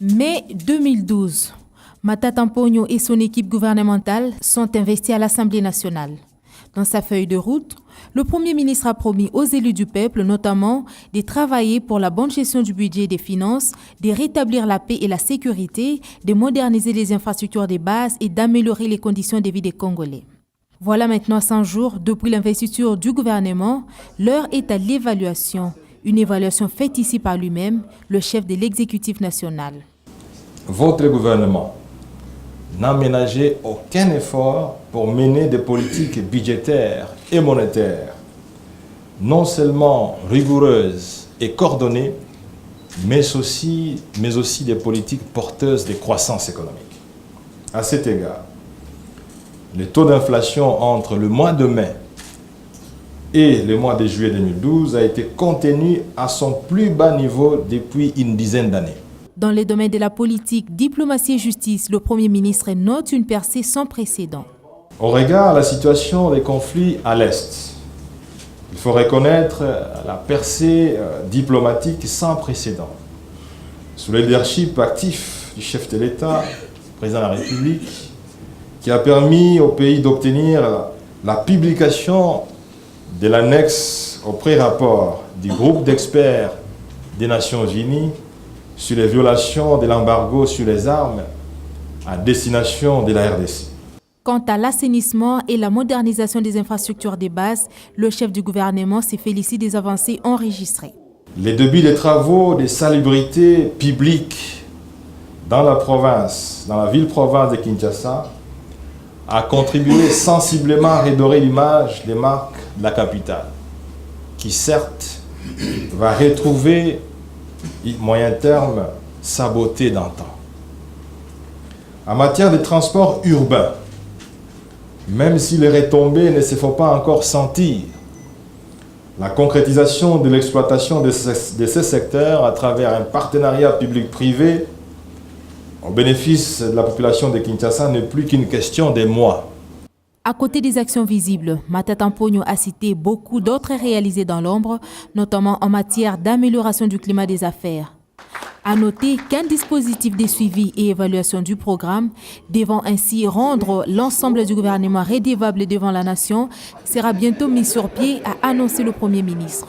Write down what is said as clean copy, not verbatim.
Mai 2012, Matata Mponyo et son équipe gouvernementale sont investis à l'Assemblée nationale. Dans sa feuille de route, le Premier ministre a promis aux élus du peuple, notamment, de travailler pour la bonne gestion du budget et des finances, de rétablir la paix et la sécurité, de moderniser les infrastructures de base et d'améliorer les conditions de vie des Congolais. Voilà maintenant 100 jours depuis l'investiture du gouvernement, l'heure est à l'évaluation. Une évaluation faite ici par lui-même, le chef de l'exécutif national. Votre gouvernement n'a ménagé aucun effort pour mener des politiques budgétaires et monétaires, non seulement rigoureuses et coordonnées, mais aussi des politiques porteuses de croissance économique. À cet égard, le taux d'inflation entre le mois de mai et le mois de juillet 2012 a été contenu à son plus bas niveau depuis une dizaine d'années. Dans les domaines de la politique, diplomatie et justice, le Premier ministre note une percée sans précédent. Au regard de la situation des conflits à l'Est, il faut reconnaître la percée diplomatique sans précédent. Sous le leadership actif du chef de l'État, président de la République, qui a permis au pays d'obtenir la publication de l'annexe au pré-rapport du groupe d'experts des Nations Unies sur les violations de l'embargo sur les armes à destination de la RDC. Quant à l'assainissement et la modernisation des infrastructures de base, le chef du gouvernement s'est félicité des avancées enregistrées. Le début des travaux de salubrité publique dans la province, dans la ville-province de Kinshasa, a contribué sensiblement à redorer l'image des marques de la capitale, qui certes va retrouver moyen terme sa beauté d'antan. En matière de transport urbain, même si les retombées ne se font pas encore sentir, la concrétisation de l'exploitation de ces secteurs à travers un partenariat public-privé au bénéfice de la population de Kinshasa n'est plus qu'une question de mois. À côté des actions visibles, Matata Mponyo a cité beaucoup d'autres réalisées dans l'ombre, notamment en matière d'amélioration du climat des affaires. À noter qu'un dispositif de suivi et évaluation du programme, devant ainsi rendre l'ensemble du gouvernement redevable devant la nation, sera bientôt mis sur pied, a annoncé le Premier ministre.